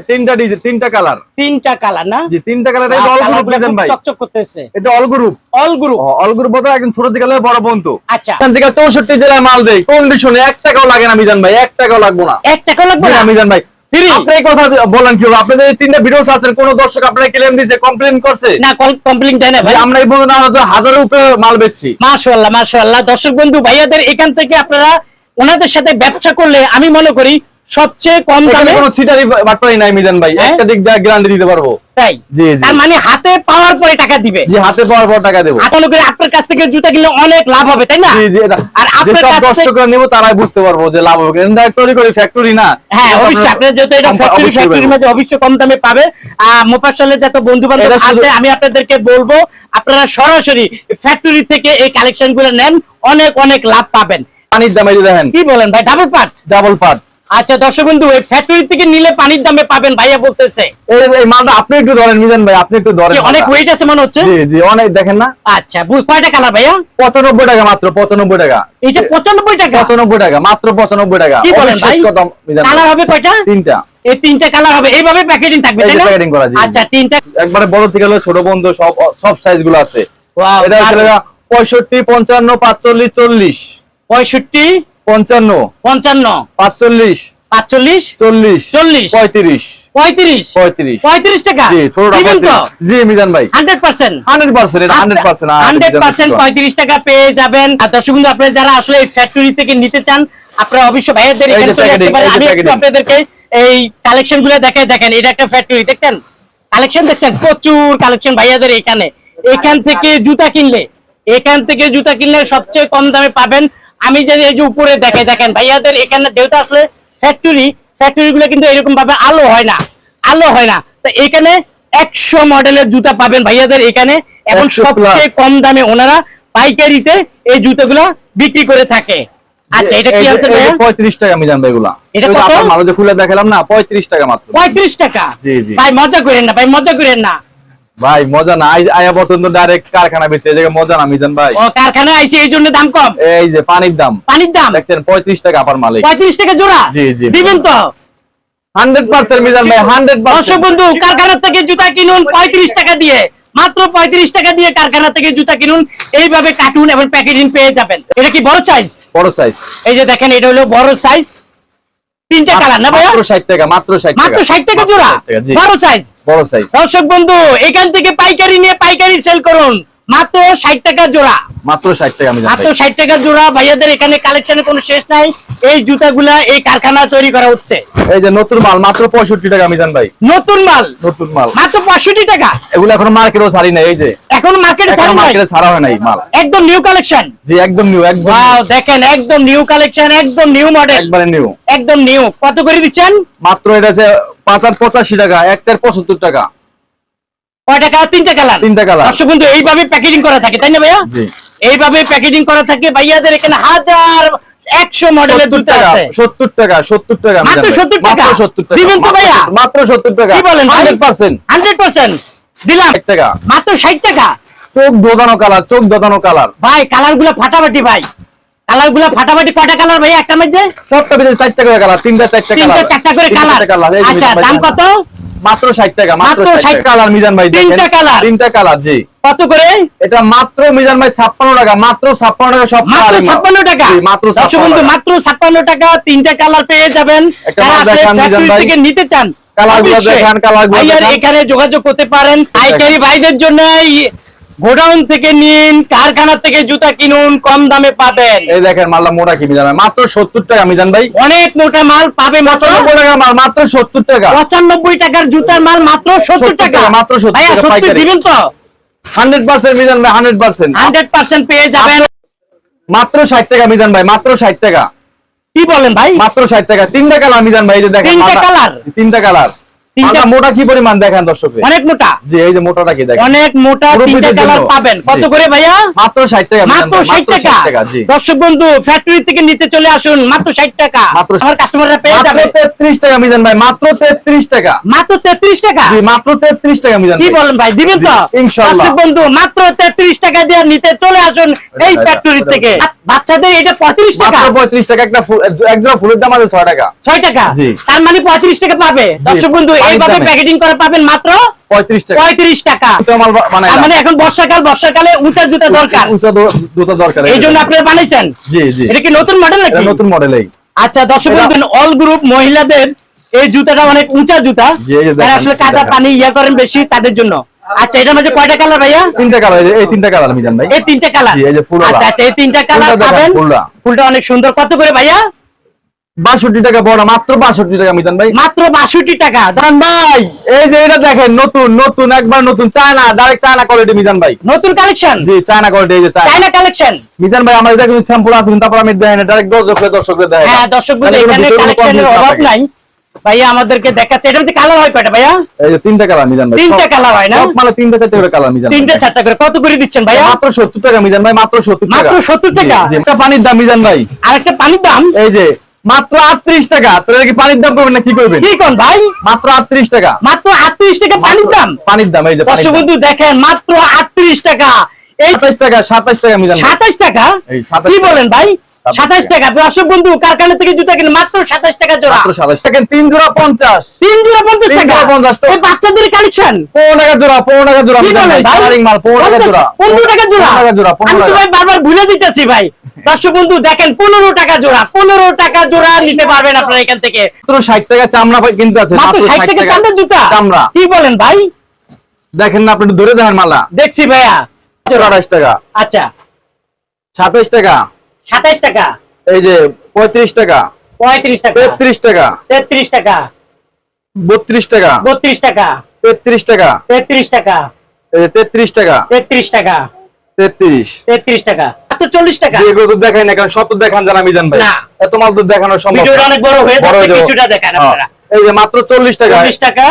তিনটা ডিজাইন, তিনটা কালার না? জি, তিনটা কালার। এটা অল গ্রুপ ডিজাইন ভাই, চকচক করতেছে। এটা অল গ্রুপ। অল গ্রুপ বলতে একদম ছোট থেকে বড় পর্যন্ত। আচ্ছা, এখান থেকে 64 জেলায় মাল দেই কন্ডিশনে, 1 টাকাও লাগে না মিজান ভাই, 1 টাকাও লাগবে না। 1 টাকাও লাগবে না মিজান ভাই। আপনি এই কথা বলেন কি, আপনাদের এই তিনটা ভিডিও ছাড়ছেন, কোন দর্শক আপনারা ক্লেম দিয়েছে, কমপ্লেইন করছে? না, কমপ্লেইন দেয় না ভাই। আমরা এই বলুন আমরা হাজারের উপরে মাল বেচছি। মাশাআল্লাহ মাশাআল্লাহ। দর্শক বন্ধু ভাইয়াদের এখান থেকে আপনারা ওনাদের সাথে ব্যবসা করলে আমি মনে করি সবচেয়ে কম দামে, কোনো সিটারি বাটপারি নাই মিজান ভাই, একটা দিক দিয়ে গ্যারান্টি দিতে পারবো। তাই? জি জি। তার মানে হাতে পাওয়ার পরে টাকা দিবে? জি, হাতে পাওয়ার পর টাকা দেব। আপনি করে আপনার কাছ থেকে জুতা কিনলে অনেক লাভ হবে, তাই না? জি জি। আর আপনার কাছ থেকে দর্শকরা নেব তারাই বুঝতে পারবো যে লাভ হবে। কিন্তু ফ্যাক্টরি করে, ফ্যাক্টরি না। হ্যাঁ অবশ্যই, আপনারা যেহেতু এটা ফ্যাক্টরির মধ্যে অবশ্যই কম দামে পাবে। মোফাজ্জলের যত বন্ধু বান্ধব আছে আমি আপনাদেরকে বলবো আপনারা সরাসরি ফ্যাক্টরি থেকে এই কালেকশন গুলো নেন, অনেক অনেক লাভ পাবেন। পানির দামে দেখেন কি বলেন ভাই, ডাবল পার্ট? Double part. আচ্ছা দর্শক বন্ধু, এই ফ্যাক্টরি থেকে নিলে পানির দামে পাবেন ভাইয়া বলতেছে। এই মালটা আপনি একটু ধরেন মিজান ভাই, আপনি একটু ধরেন। অনেক ওয়েট আছে মনে হচ্ছে। জি জি, অনেক দেখেন না। আচ্ছা, কয়টা কালার ভাইয়া? 95 টাকা মাত্র, 95 টাকা। এটা 95 টাকা? 95 টাকা মাত্র, 95 টাকা। কি বলেন ভাই? কালার হবে কয়টা? তিনটা। এই তিনটা কালার হবে, এইভাবে প্যাকেজিং থাকবে তাই না? প্যাকেজিং করা। জি। আচ্ছা, তিনটা একবারে বড় থেকে ছোট বন্ধ সব সাইজ গুলো আছে। ওয়াও। এটা হচ্ছে 65 55 45 40। 65 55 55 45 45 40 40 35 35 35 35 টাকা। জি, ছোটটা 35। জি মিজান ভাই, 100% 100% এটা 100%। 100% 35 টাকা পেয়ে যাবেন। আর দর্শক বন্ধু, আপনারা যারা আসলে এই ফ্যাক্টরি থেকে নিতে চান আপনারা অবশ্যই ভাইয়াদের এখানে চলে আসতে পারেন। আমি একটু আপনাদেরকে এই কালেকশন গুলো দেখাই। দেখেন এটা একটা ফ্যাক্টরি, দেখছেন কালেকশন, দেখছেন প্রচুর কালেকশন ভাইয়াদের এখানে। এখান থেকে জুতা কিনলে সবচেয়ে কম দামে পাবেন। আমি যদি এই যে উপরে দেখাই, দেখেন ভাইয়াদের এখানে যেহেতু আসলে ফ্যাক্টরি গুলো কিন্তু এরকম ভাবে আলো হয় না, তো এখানে 100 মডেলের জুতা পাবেন ভাইয়াদের এখানে, এবং সবচেয়ে কম দামে ওনারা পাইকারিতে এই জুতাগুলো বিক্রি করে থাকে। আচ্ছা, এটা কি আছে ভাই? 35 টাকা মিজান ভাই গুলা। এটা কত? আপনার মাল যে খুলে দেখালাম না, 35 টাকা মাত্র। 35 টাকা? জি জি। ভাই মজা করেন না, ভাই মজা না, আয়া পর্যন্ত ডাইরেক্ট কারখানা ভিতরে, জায়গা মজা না মিজান ভাই। ও, কারখানায় আইছে এই জন্য দাম কম। এই যে পানির দাম দেখছেন 35 টাকা পার মালিক। 35 টাকা জোড়া? জি জি। দিবেন তো? 100% মিজান ভাই, 100%। দর্শক বন্ধু, কারখানা থেকে জুতা কিনুন 35 টাকা দিয়ে, মাত্র 35 টাকা দিয়ে কারখানা থেকে জুতা কিনুন, এইভাবে কার্টুন এবং প্যাকেজিং পেয়ে যাবেন। এটা কি বড় সাইজ? বড় সাইজ। এই যে দেখেন, এটা হলো বড় সাইজ, তিনটা কালার না ভাইয়া? মাত্র 60 টাকা, মাত্র 60 টাকা। মাত্র 60 টাকা জোড়া, বড় সাইজ। দর্শক বন্ধু, এখান থেকে পাইকারি নিয়ে পাইকারি সেল করুন, মাত্র 60 টাকা জোড়া। মাত্র 60 টাকা মিজান ভাই, মাত্র 60 টাকা জোড়া। ভাইয়াদের এখানে কালেকশনের কোনো শেষ নাই। এই জুতাগুলা এই কারখানা তৈরি করা হচ্ছে। এই যে নতুন মাল মাত্র 65 টাকা মিজান ভাই। নতুন মাল মাত্র 65 টাকা। এগুলো এখন মার্কেটও ছাড়ি নাই, এই যে এখন মার্কেটে ছাড়া হয় নাই মাল, একদম নিউ কালেকশন। জি একদম নিউ, একদম। ওয়াও, দেখেন একদম নিউ কালেকশন, একদম নিউ মডেল, একবারে নিউ, একদম নিউ। কত করে দিচ্ছেন? মাত্র এটা আছে 85 টাকা, 1475 টাকা। কয় টাকা? তিনটা কালার। দর্শক বন্ধু, এইভাবে প্যাকেজিং করা থাকে তাই না ভাইয়া? জি, এইভাবে প্যাকেজিং করা থাকে। ভাইয়াদের এখানে 100 মডেলের জুতা আছে। 70 টাকা, 70 টাকা মাত্র 70 টাকা দিবেন তো ভাইয়া? মাত্র 70 টাকা। কি বলেন? 100% দিলাম। 60 টাকা, মাত্র 60 টাকা। চোখ দোদানো কালার, ভাই কালারগুলো ফাটাফাটি ভাই, কালারগুলো ফাটাফাটি। কয়টা কালার ভাই একটা মধ্যে? সবটা ভিতরে 4টা করে কালার, 3টা 4টা করে কালার। আচ্ছা, দাম কত? মাত্র 60 টাকা, মাত্র 60 কালার মিজান ভাই। 3টা কালার। জি। কত করে? এটা মাত্র মিজান ভাই 56 টাকা, মাত্র 56 টাকা সব। মাত্র 56 টাকা। মাত্র 56 টাকা, মাত্র 56 টাকা। 3টা কালার পেয়ে যাবেন। থেকে নিতে চান কালারগুলো দেখেন, এখানে যোগাযোগ করতে পারেন। পাইকারি ভাইদের জন্য গোডাউন থেকে নিন, কারখানা থেকে জুতা কিনুন, কম দামে পাবেন। এই দেখেন মালটা মোটা কি মিজান ভাই, মাত্র 70 টাকা মিজান ভাই। অনেক মোটা মাল পাবে, মাত্র 95 টাকা মাল, মাত্র 70 টাকা। 95 টাকার জুতার মাল মাত্র 70 টাকা, মাত্র 70 টাকা পাইকারি। দিবেন তো? 100% মিজান ভাই, 100% পেয়ে যাবেন। মাত্র 60 টাকা মিজান ভাই, মাত্র 60 টাকা। কি বলেন ভাই? মাত্র 60 টাকা। 3টা কালার মিজান ভাই, এই যে দেখেন 3টা কালার। মোটা কি পরিমাণ দেখেন দর্শক, অনেক মোটা। জি, এই যে মোটাটা কি দেখেন, অনেক মোটা। 3টা কালার পাবেন। কত করে ভাইয়া? মাত্র 60 টাকা, মাত্র 60 টাকা। দর্শক বন্ধু, ফ্যাক্টরি থেকে নিতে চলে আসুন, মাত্র 60 টাকা। আমার কাস্টমাররা পেয়ে যাবে। মাত্র 33 টাকা মিজান ভাই, মাত্র 33 টাকা। মাত্র 33 টাকা? জি, মাত্র 33 টাকা মিজান ভাই। কি বলেন ভাই, দিবেন তো? ইনশাআল্লাহ। দর্শক বন্ধু, মাত্র 33 টাকা দিয়ে নিতে চলে আসুন এই ফ্যাক্টরি থেকে। বাচ্চাদের এটা 35 টাকা, মাত্র 35 টাকা। একটা এক জোড়া ফুলের দাম আছে 6 টাকা। 6 টাকা, জি। তার মানে 35 টাকা পাবে দর্শক বন্ধু। এইভাবে প্যাকেটিং করে পাবেন মাত্র 35 টাকা। 35 টাকা। তার মানে এখন বর্ষাকালে উঁচা জুতা দরকার, উঁচা জুতা দরকার, এই জন্য আপনারা বানাইছেন। জি জি। এটা কি নতুন মডেল নাকি? নতুন মডেলই। আচ্ছা দর্শক বন্ধু, অল গ্রুপ মহিলাদের এই জুতাটা অনেক উঁচা জুতা, যারা আসলে কাদা পানি ইয়া করেন বেশি তাদের জন্য। আচ্ছা এটার মধ্যে কয়টা কালার ভাইয়া? 3টা কালার। এই 3টা কালার মিজান ভাই, এই 3টা কালার। জি, এই যে ফুলওয়ালা। আচ্ছা আচ্ছা, এই 3টা কালার পাবেন। ফুলটা অনেক সুন্দর। কত করে ভাইয়া? 62 টাকা বড়, মাত্র 62 টাকা মিজান ভাই, মাত্র 62 টাকা। দান ভাই। এই যে এটা দেখেন, নতুন নতুন একবার নতুন China, direct China quality Mizan ভাই, নতুন কালেকশন। জি চায়না কোয়ালিটি। এই যে চায়না কালেকশন মিজান ভাই, আমার দেখুন স্যাম্পল আছে কিন্তু তারপর আমি দেখেন ডাইরেক্ট দর্শকদের দেখাই। হ্যাঁ দর্শক বন্ধু, এখানে কালেকশনের অভাব নাই ভাইয়া, আমাদেরকে দেখাচ্ছে। এটা মধ্যে কালার হয় কয়টা ভাইয়া? এই যে 3টা কালার মিজান ভাই, 3টা কালার হয় না? সব মানে 3টা 4টা করে কালার মিজান ভাই। 3টা 4টা করে। কত করে দিচ্ছেন ভাইয়া? মাত্র 70 টাকা মিজান ভাই, মাত্র 70 টাকা। মাত্র 70 টাকা। জি, একটা পানির দাম মিজান ভাই, আরেকটা পানির দাম এই যে মাত্র 38 টাকা। তোরা কি পানির দাম করবেন না কি করবেন? কি কোন ভাই? মাত্র 38 টাকা। মাত্র 38 টাকা পানির দাম। পানির দাম এই যে দর্শক বন্ধু দেখেন, মাত্র 38 টাকা। এই 27 টাকা, 27 টাকা মিজান ভাই। 27 টাকা? এই 27 কি বলেন ভাই? 27 টাকা। দর্শক বন্ধু, কারখানা থেকে জুতা কিনে মাত্র 27 টাকা জোড়া। মাত্র 27 টাকা। 3 জোড়া 50। 3 জোড়া 50 টাকা। 50 টাকা। এই বাচ্চাদের কালেকশন 15 টাকা জোড়া, 15 টাকা জোড়া কি মিজান বলেন ভাই, ভাই? কালারিং মাল 15 টাকা জোড়া। 15 টাকা জোড়া। 15 টাকা জোড়া, 15 আমি তো টাকা। ভাই বারবার ভুলে দিতেছি ভাই। দর্শক বন্ধু দেখেন, 15 টাকা জোড়া, 15 টাকা জোড়া নিতে পারবেন আপনারা এখান থেকে। মাত্র 60 টাকা চামড়া কিনতে আছে, মাত্র 60 টাকা চামড়ার জুতা। চামড়া। কি বলেন ভাই? দেখেন না, আপনি একটু ধরে দেখেন মালা। দেখছি ভাইয়া। 28 টাকা, আচ্ছা 27 টাকা, 27 টাকা, এই যে 35 টাকা, 35 টাকা, 33 টাকা, 33 টাকা, 32 টাকা, 32 টাকা, 33 টাকা, 33 টাকা, এই যে 33 টাকা, 33 টাকা, 33। 33 টাকা, মাত্র 40 টাকা। এগুলো তো দেখাই না, কারণ সব তো দেখান জানা মিজান ভাই, না। এত মাল তো দেখানো সম্ভব না। ভিডিওটা অনেক বড় হয়ে বড় যাচ্ছে, হয়ে যাবে। কিছুটা দেখান আপনারা। এই যে মাত্র 40 টাকা, 40 টাকা,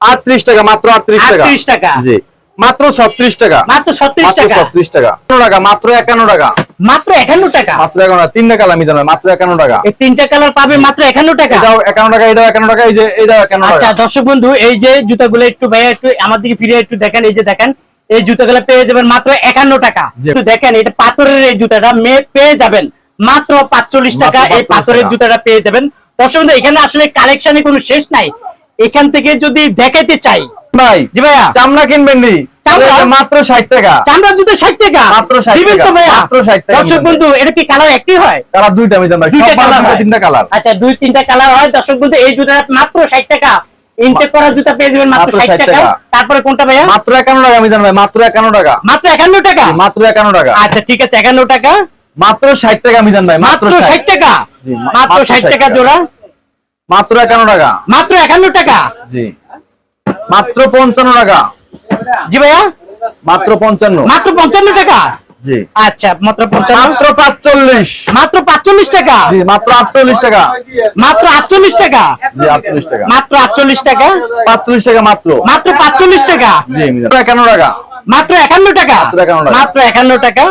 38 টাকা, মাত্র 38 টাকা, 38 টাকা, জি মাত্র 36 টাকা, মাত্র 36 মাত্র টাকা, 36 টাকা, 51 টাকা, মাত্র 51 টাকা, মাত্র 51 টাকা। মাত্র 51 টাকা। 3টা কালার মিজান ভাই, মাত্র 51 টাকা। এই 3টা কালার পাবে মাত্র 51 টাকা। এটাও 51 টাকা, এটাও 51 টাকা, এই যে এটাও 51 আচ্ছা টাকা। দর্শক বন্ধু, এই যে জুতাগুলো একটু ভাইয়া একটু আমার দিকে ফিরে একটু দেখেন। এই যে দেখেন, এই জুতাগুলো পেয়ে যাবেন মাত্র 51 টাকা। জি। একটু দেখেন, এটা পাথরের এই জুতাটা পেয়ে যাবেন মাত্র 45 টাকা। মাত্র এই 45 পাথরের টাকা। জুতাটা পেয়ে যাবেন। দর্শক বন্ধু, এখানে আসলে কালেকশনে কোনো শেষ নাই। এখান থেকে যদি দেখাইতে চাই ভাই, জি ভাইয়া, চামড়া কিনবেন নি? চামড়া? তাহলে মাত্র 60 টাকা। চামড়ার জুতো 60 টাকা মাত্র 60 দিবেন তো টাকা। ভাইয়া? মাত্র 60 টাকা দর্শক দিবেন। বন্ধু, এটা কি কালার একই হয়? কালার দুইটা মিজান ভাই, দুইটা সব মাল কালার হয়। 3টা কালার। আচ্ছা 2-3টা কালার হয়। দর্শক বন্ধু, এই জুতাটা মাত্র 60 টাকা। ইনটেক করা জুতা পেয়ে যাবেন মাত্র মাত্র 60 60 টাকা। টাকা। তারপরে কোনটা ভাইয়া? মাত্র 51 টাকা মিজান ভাই, মাত্র 51 টাকা, মাত্র 51 টাকা। মাত্র 51 টাকা, আচ্ছা ঠিক আছে, 51 টাকা, মাত্র 60 টাকা মিজান ভাই, মাত্র 60 টাকা, জি, মাত্র 60 টাকা জোড়া, মাত্র 51 টাকা, মাত্র 51 টাকা। জি মাত্র 55 টাকা, জি ভাইয়া, মাত্র 55, মাত্র 55 টাকা। জি আচ্ছা মাত্র 55, মাত্র 45, মাত্র 45 টাকা, জি মাত্র 48 টাকা, মাত্র 48 টাকা, জি 48 টাকা, মাত্র 48 টাকা, 45 টাকা মাত্র, মাত্র 45 টাকা, জি মিজান 51 টাকা, মাত্র 51 টাকা, মাত্র 51 টাকা। মাত্র 51 টাকা,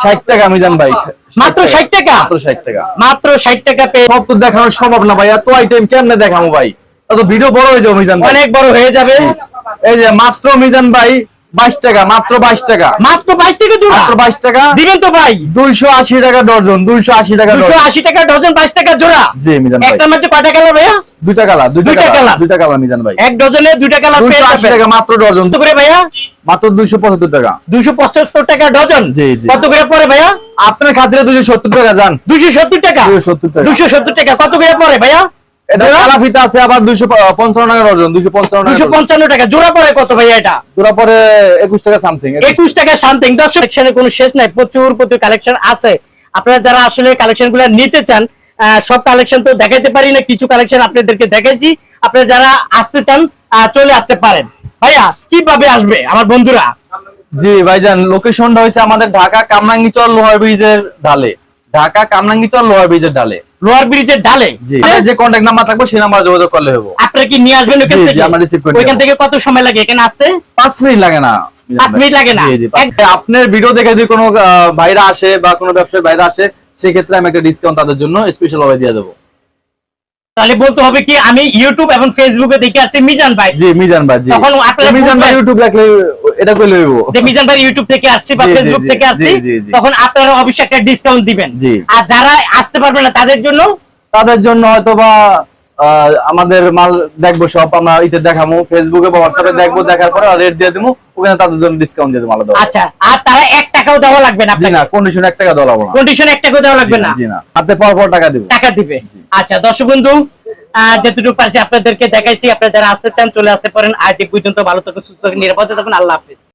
60 টাকা মিজান ভাই, মাত্র 60 টাকা, মাত্র 60 টাকা। মাত্র 60 টাকা পেয়ে সব তো দেখানো সম্ভব না ভাই, এত আইটেম কেমনে দেখাবো ভাই, এত ভিডিও বড় হয়ে যাবে মিজান ভাই। অনেক বড় হয়ে যাবে। এই যে মাত্র মিজান ভাই 22 টাকা, মাত্র 22 টাকা, মাত্র 22 টাকা জোড়া মাত্র 22 টাকা, দিবেন তো ভাই? 280 টাকা ডজন, 280 টাকা ডজন, 280 টাকা ডজন, 22 টাকা জোড়া। জি মিজান ভাই। একটা মাঝে কয়টা কালার ভাইয়া? দুইটা কালার, দুইটা কালার। দুইটা কালার মিজান ভাই, এক ডজনে দুইটা কালার পেয়ে 280 যাবেন। টাকা মাত্র ডজন, কত করে ভাইয়া? মাত্র 275 টাকা, 275 টাকা ডজন। জি, জি। কত করে পড়ে ভাইয়া? আপনার খাতিরে 270 টাকা যান, 270 টাকা, 270 টাকা। 270 টাকা। কত করে পড়ে ভাইয়া? এটা কালা ফিতা আছে আবার 255 টাকা ডজন, 255 টাকা, 255 টাকা জোড়া পড়ে। কত ভাইয়া এটা? জোড়া পরে 21 টাকা সামথিং। 21 টাকা সামথিং। দর্শক, কালেকশনের কোনো শেষ নাই, প্রচুর কালেকশন আছে। আপনারা যারা আসলে কালেকশন গুলো নিতে চান, সব কালেকশন তো দেখাইতে পারি না, কিছু কালেকশন আপনাদেরকে দেখাইছি। আপনারা যারা আসতে চান চলে আসতে পারেন। ভাইয়া কিভাবে আসবে আমার বন্ধুরা? জি ভাইজান, লোকেশনটা হইছে আমাদের ঢাকা কামরাঙ্গীচর লোহার ব্রিজের ঢালে, ঢাকা কামরাঙ্গীচর লোহার ব্রিজের ঢালে, লোয়ার ব্রিজের ঢালে। জি যে কন্টাক্ট নাম্বার থাকবে সেই নাম্বার যোগাযোগ করলে হবে। আপনারা কি নিয়ে আসবেন ওখান জি, জি, থেকে? আমরা receive করে ওইখান নেব। থেকে কত সময় লাগে এখানে আসতে? 5 মিনিট লাগে না, 5 মিনিট লাগে না। জি, জি, আপনার ভিডিও দেখে যদি কোনো ভাইরা আসে বা কোনো ব্যবসায়ী ভাইরা আসে, সেই ক্ষেত্রে আমি একটা ডিসকাউন্ট তাদের জন্য স্পেশাল ভাবে দিয়ে দেবো। তাহলে বলতে হবে কি আমি ইউটিউব এবং ফেসবুকে দেখে আসছি মিজান ভাই। জি মিজান ভাই, জি তখন আপনারা মিজান ভাই বুঝবেন। ইউটিউব দেখলে এটা কইলে হইব যে মিজান ভাই ইউটিউব থেকে আসছি বা জি, জি, ফেসবুক জি, থেকে আসছি, জি, জি, জি। তখন আপনারা অবশ্যই একটা ডিসকাউন্ট দিবেন। জি। আর যারা আসতে পারবে না তাদের জন্য হয়তো বা আমাদের মাল দেখবো, সব আমরা ইতে দেখাবো, ফেসবুকে বা হোয়াটসঅ্যাপে দেখবো, দেখার পরে রেট দিয়ে দেবো, ওখানে তাদের জন্য ডিসকাউন্ট দিয়ে দেবো আলাদা। আচ্ছা, আর তারা 1 টাকাও দেওয়া লাগবে না জি আপনাকে? না, কন্ডিশন 1 টাকা দেওয়া লাগবে না। কন্ডিশন 1 টাকাও দেওয়া লাগবে না? জি না, হাতে পাওয়ার পর টাকা দিব। টাকা দিবে। জি। আচ্ছা দর্শক বন্ধু, যতটুকু পারছি আপনাদেরকে দেখাইছি। আপনারা যারা আসতে চান চলে আসতে পারেন। আজ এই পর্যন্ত, ভালো থাকুন, সুস্থ থাকুন, নিরাপদে থাকুন। আল্লাহ হাফেজ।